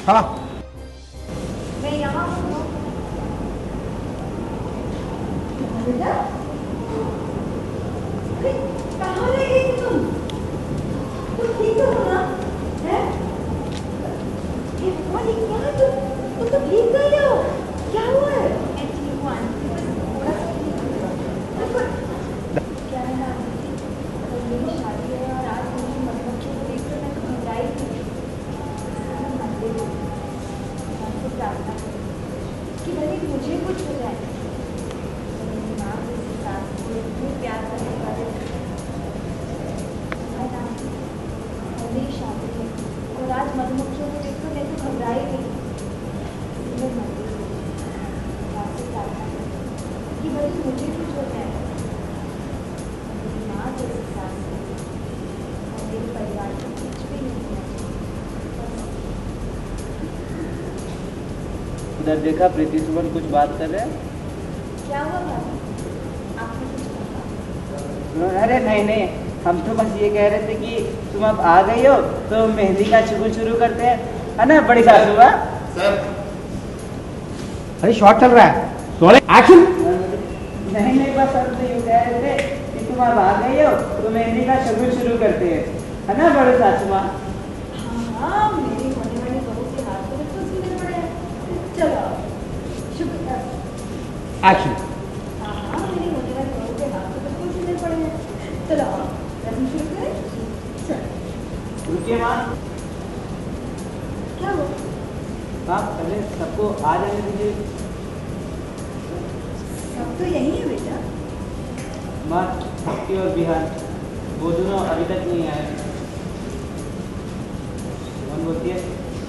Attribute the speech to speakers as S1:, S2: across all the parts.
S1: हाँ
S2: मैं यहाँ हूँ। बेटा, अरे कहाँ रह गई थी तुम? तुम ठीक तो हो ना? हैं? ये कौन है? क्या तुम तो भीग गई हो? क्या हुआ है? एक्चुअली वो आंटी बस थोड़ा सा ठीक हुआ। क्या है ना, कल मेरी शादी है और आज मेरी मम्मी को देख कर मैं घबराई थी। मैं मंदिर गई, माँ से प्रार्थना करी कि भले मुझे कुछ हो जाए, मेरी माँ मेरी सास को इतने प्यार करने वाले मेरी शादी है और आज मधुमक्खियों को देखकर मैं तो घबराई गई। मैं मंदिर गई, माँ से प्रार्थना करी कि भले मुझे कुछ हो जाए, मेरी माँ जैसी सास और मेरे परिवार को कुछ भी नहीं होना चाहिए।
S3: उधर देखा प्रीति सुमन कुछ बात कर रहे हैं।
S2: क्या हुआ भाभी? आपने कुछ कहा?
S3: अरे नहीं नहीं, हम तो बस ये कह रहे थे कि तुम अब आ गई हो तो मेहंदी का शुरू शुरू करते हैं, है ना बड़ी सासू माँ?
S1: सर अरे शॉट चल रहा है, रोलिंग एक्शन।
S3: नहीं नहीं, बस हम तो ये कह रहे थे कि तुम अब आ गई हो तो मेहंदी का शुरू शुरू करते हैं, है ना बड़ी सासू माँ?
S2: हाँ, मेरी होने वाली बहू के हाथ में तो सीने पड़े हैं। चलो, शुक्रिया।
S1: एक्शन।
S2: हाँ, मेरी होने वाली बहू के हाथ में बिल्कुल सीने पड़े हैं। चलो, रस्म शुरू करें? चलो।
S3: रुकिए माँ,
S2: क्या हो?
S3: आप पहले सबको आ जाने दीजिए।
S2: सब तो यही है बेटा।
S3: माँ, भक्ति और बिहान वो दोनों अभी तक नहीं आए। मन बोलती है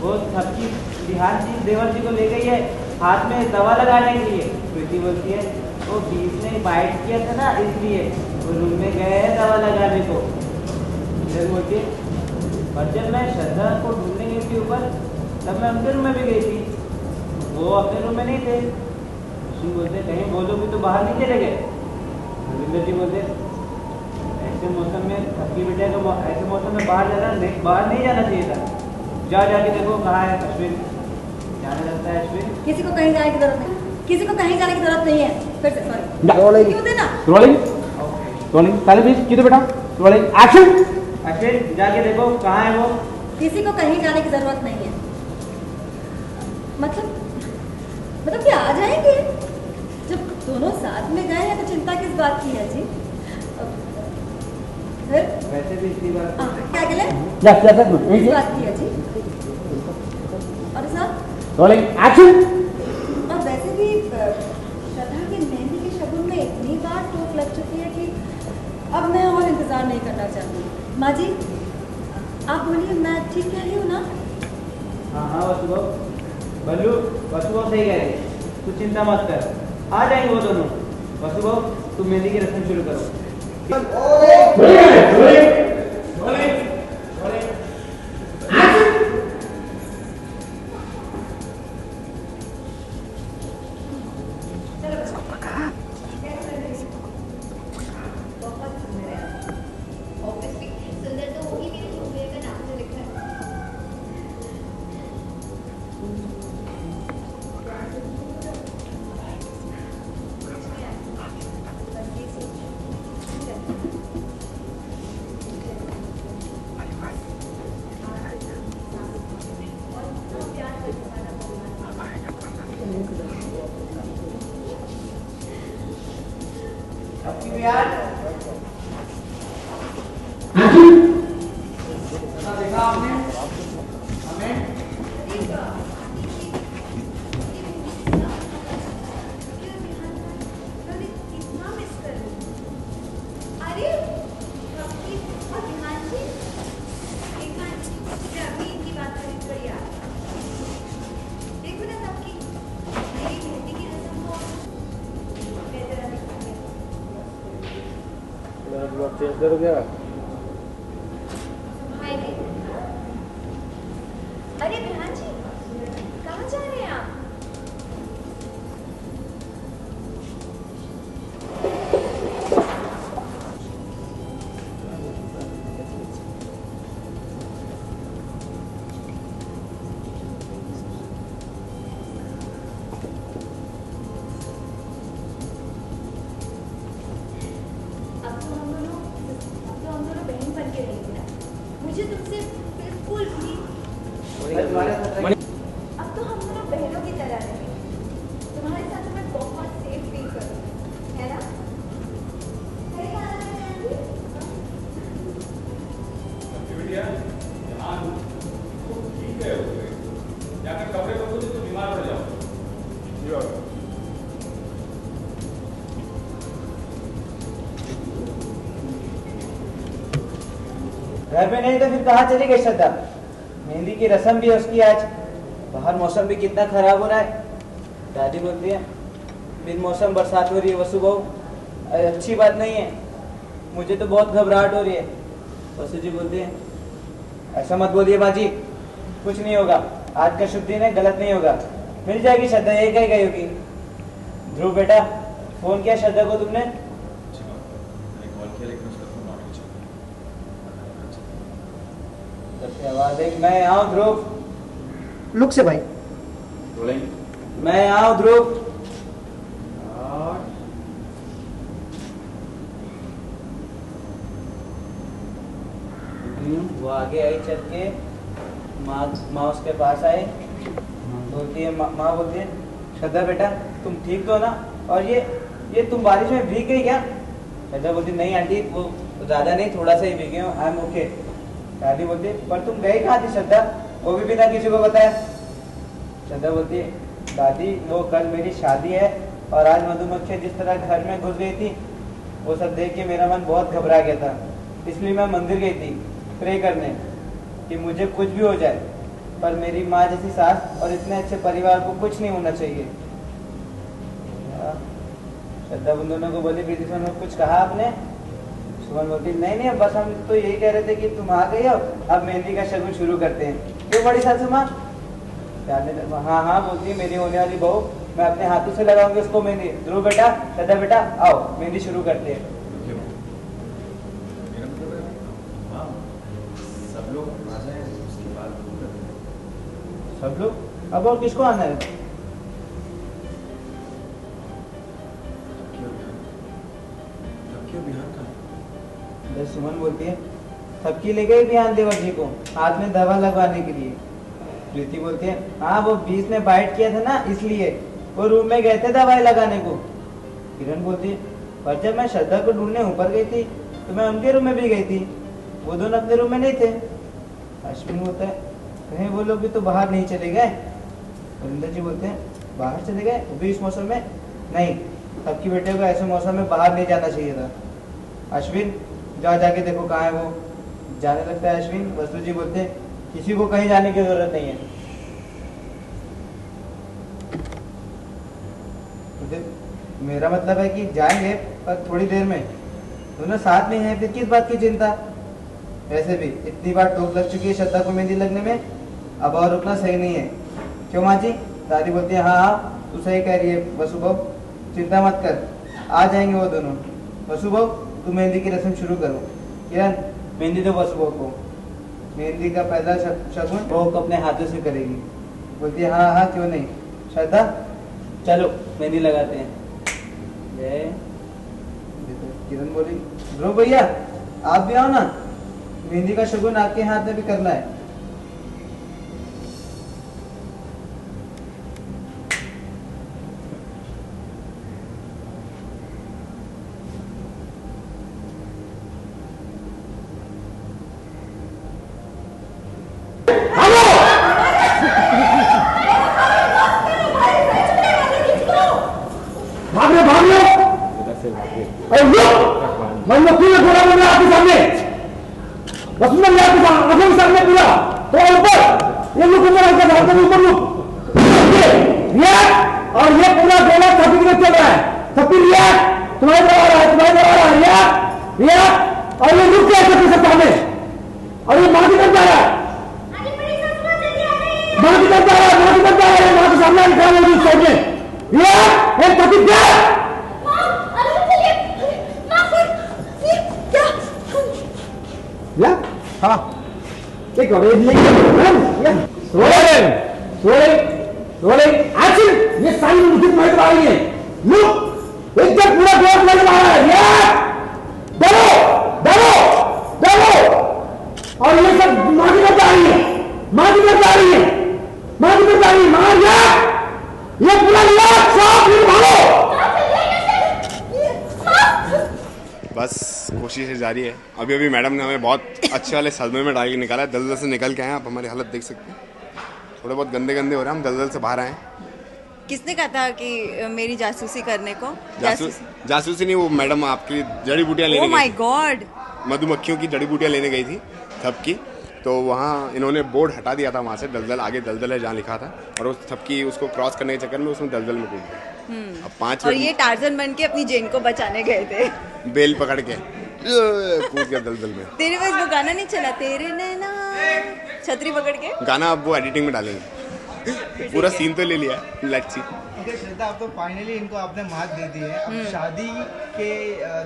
S3: वो सबकी बिहान जी देवर जी को ले गई है हाथ में दवा लगाने के लिए। प्रीति बोलती है वो बीच में बाइट किया था ना इसलिए वो रूम में गए हैं दवा लगाने को। फिर बोलती है पर जब मैं श्रद्धा को ढूंढने गई थी ऊपर तब मैं उनके रूम में भी गई थी, वो अपने रूम में नहीं थे। सुन बोलते कहीं वो लोग भी तो बाहर नहीं चले गए। रविंद्र जी बोलते ऐसे मौसम में थकी बेटे को ऐसे मौसम में बाहर नहीं जाना चाहिए था। जाके देखो कहाँ है अश्विन। जाने लगता है अश्विन।
S2: किसी को कहीं जाने की जरूरत नहीं, किसी को कहीं जाने की जरूरत नहीं है। फिर से सॉरी।
S1: रोलिंग
S2: क्यों देना?
S1: रोलिंग रोलिंग पहले प्लीज क्यों बेटा। Rolling action.
S3: अश्विन जाके देखो कहाँ है वो।
S2: किसी को कहीं जाने की जरूरत नहीं है। मतलब क्या आ जाएंगे? जब दोनों साथ में गए हैं तो चिंता किस बात की है जी? फिर
S3: वैसे भी इसी बात
S2: क्या के लिए?
S1: यस यस
S2: किस बात की है जी? और साहब
S1: रोलिंग एक्शन।
S2: और वैसे भी श्रद्धा की मेहंदी के शगुन में इतनी बार टोक लग चुकी है कि अब मैं और इंतजार नहीं करना चाहती। माँ जी आप बोलिए, मैं ठीक कह रही हूँ ना?
S3: हाँ हाँ वसुबह बल्लू वसुबह सही कह रही है, तू चिंता मत कर, आ जाएंगे वो दोनों। वसुबह तुम मेहंदी की रस्म शुरू करो।
S1: चेंज करो क्या?
S2: अरे बिहान जी कहाँ जा रहे हैं आप?
S3: घर में नहीं तो फिर कहाँ चली गई श्रद्धा? मेहंदी की रस्म भी है उसकी आज। बाहर मौसम भी कितना खराब हो रहा है। दादी बोलती है बिन मौसम बरसात हो रही है वसु बहू, अच्छी बात नहीं है, मुझे तो बहुत घबराहट हो रही है। वसु जी बोलती है ऐसा मत बोलिए बाजी, कुछ नहीं होगा, आज का शुभ दिन है, गलत नहीं होगा, मिल जाएगी श्रद्धा, एक ही गई होगी। ध्रुव बेटा फोन किया श्रद्धा को तुमने? आवाज एक मैं आऊं ध्रुव,
S1: लुक से भाई।
S3: मैं आऊं ध्रुव। वो आगे आई चल के, माँ उसके पास आए, बोलती है माँ बोलती है श्रद्धा बेटा तुम ठीक तो ना, और ये तुम बारिश में भीग गई क्या? श्रद्धा बोलती नहीं आंटी वो ज्यादा नहीं, थोड़ा सा ही भीगे हूँ, आई एम ओके। दादी बोलती है पर तुम गई कहाँ थी श्रद्धा, वो भी बिना किसी को बताया? श्रद्धा बोलती है दादी वो कल मेरी शादी है और आज मधुमक्खी जिस तरह घर में घुस गई थी वो सब देख के मेरा मन बहुत घबरा गया था, इसलिए मैं मंदिर गई थी प्रे करने कि मुझे कुछ भी हो जाए पर मेरी माँ जैसी सास और इतने अच्छे परिवार को कुछ नहीं होना चाहिए। श्रद्धा उन दोनों को बोली प्रीति सुमन कुछ कहा आपने? सुमन बोलती नहीं बस हम तो यही कह रहे थे कि तुम आ गई हो, अब मेहंदी का शगुन शुरू करते हैं। क्यों बड़ी सासू माँ? हाँ बोलती है मेरी होने वाली बहू, मैं अपने हाथों से लगाऊंगी उसको मेहंदी। ध्रुव बेटा श्रद्धा बेटा आओ मेहंदी शुरू करते हैं। सब लोग? अब और किसको आना है? सुमन बोलती है सबकी ले गई बिहान देवर जी को हाथ में दवा लगवाने के लिए। प्रीति बोलती है हाँ वो 20 ने बाइट किया था ना इसलिए वो रूम में गए थे दवाई लगाने को। किरण बोलती है पर जब मैं श्रद्धा को ढूंढने ऊपर गई थी तो मैं उनके रूम में भी गई थी, वो दोनों अपने रूम में नहीं थे। अश्विन बोलता है कहीं वो लोग भी तो बाहर नहीं चले गए। वरिंदर जी बोलते हैं बाहर चले गए वो भी इस मौसम में? नहीं, सबकी बेटे को ऐसे मौसम में बाहर नहीं जाना चाहिए था। अश्विन जाके देखो कहाँ है वो। जाने लगता है अश्विन। वसु जी बोलते हैं किसी को कहीं जाने की जरूरत नहीं है। तो मेरा मतलब है कि जाएंगे पर थोड़ी देर में, दोनों साथ में हैं, फिर किस बात की चिंता? वैसे भी इतनी बार टोक लग चुकी है श्रद्धा को मेहंदी लगने में, अब और रुकना सही नहीं है। क्यों माँ जी? दादी बोलती है हाँ तू सही कह रही है वसु बहू, चिंता मत कर, आ जाएंगे वो दोनों। वसु बहू तू मेहंदी की रस्म शुरू करो। किरण मेहंदी दो वसु बहू को, मेहंदी का पहला शगुन वो अपने हाथों से करेगी। बोलती है हाँ क्यों नहीं। श्रद्धा चलो मेहंदी लगाते हैं। किरण बोली ध्रुव भैया आप भी आओ ना, मेहंदी का शगुन आपके हाथ में भी करना है।
S4: बस कोशिश जारी है। अभी मैडम ने हमें बहुत अच्छे वाले सदमे में डाल के निकाला है, दलदल से निकल के आए। आप हमारी हालत देख सकते हैं, थोड़े बहुत गंदे गंदे हो रहे हैं, हम दलदल से बाहर आए।
S2: किसने कहा था कि मेरी जासूसी करने को?
S4: जासूसी नहीं, वो मैडम आपकी जड़ी बूटियाँ लेने।
S2: ओह माय गॉड,
S4: मधुमक्खियों की जड़ी बूटियाँ लेने गई थी थप की, तो वहाँ इन्होंने बोर्ड हटा दिया था वहाँ से, दलदल आगे दलदल है जहाँ लिखा था, और उस थपकी उसको क्रॉस करने के चक्कर में उसमें दलदल में कूद गया। अब 5
S2: और ये टार्जन बन के अपनी जेन को बचाने गए थे।
S4: बेल पकड़ के कूद गया दलदल में।
S2: तेरे पास वो गाना नहीं चला, तेरे नैना, छतरी पकड़ के?
S4: गाना अब वो एडिटिंग में डालेंगे। पूरा सीन तो ले लिया है, लेट्स सी।
S5: ओके श्रद्धा, अब तो फाइनली इनको आपने मात दे दी है। अब शादी के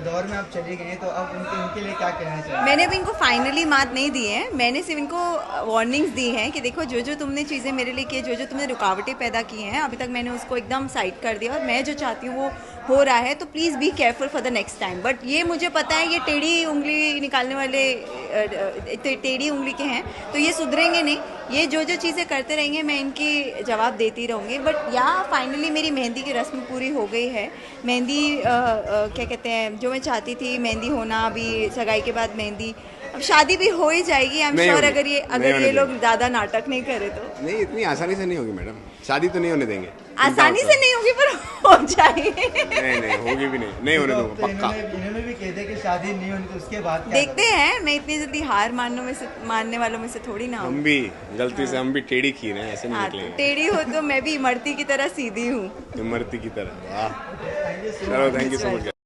S5: दौर में आप चले गए, तो अब उनके लिए क्या कहना चाहिए?
S2: मैंने अभी इनको फाइनली मात नहीं दी है, मैंने सिर्फ इनको वार्निंग्स दी हैं कि देखो जो जो तुमने चीज़ें मेरे लिए की, जो जो तुमने रुकावटें पैदा की हैं, अभी तक मैंने उसको एकदम साइड कर दिया और मैं जो चाहती हूँ वो हो रहा है, तो please be careful for the next time. But ये मुझे पता है ये टेढ़ी उंगली निकालने वाले टेढ़ी उंगली के हैं, तो ये सुधरेंगे नहीं। ये जो जो चीज़ें करते रहेंगे मैं इनकी जवाब देती रहूँगी। बट यहाँ फाइनली मेरी मेहंदी की रस्म पूरी हो गई है। मेहंदी क्या कहते हैं, जो मैं चाहती थी मेहंदी होना, अभी सगाई के बाद मेहंदी, अब शादी भी हो ही जाएगी। आई एम श्योर अगर ये लोग ज़्यादा नाटक नहीं करे तो।
S4: नहीं, इतनी आसानी से नहीं होगी मैडम, शादी तो नहीं होने देंगे।
S2: आसानी से नहीं होगी पर हो जाएगी।
S4: नहीं होगी भी नहीं होने दूंगा
S5: तो
S4: पक्का।
S5: इन्होंने भी कह दिया कि शादी नहीं होनी, तो उसके बाद क्या
S2: देखते हैं, मैं इतनी जल्दी हार मानने वालों में से थोड़ी ना हूँ।
S4: हम भी गलती से हम भी टेढ़ी खीर हैं, ऐसे नहीं
S2: हाँ, तो
S4: निकलेंगे।
S2: टेढ़ी हो तो मैं भी इमरती की तरह सीधी हूँ।
S4: इमरती की तरह। वाह,
S5: थैंक यू सो
S4: चलो थैंक यू सो मच।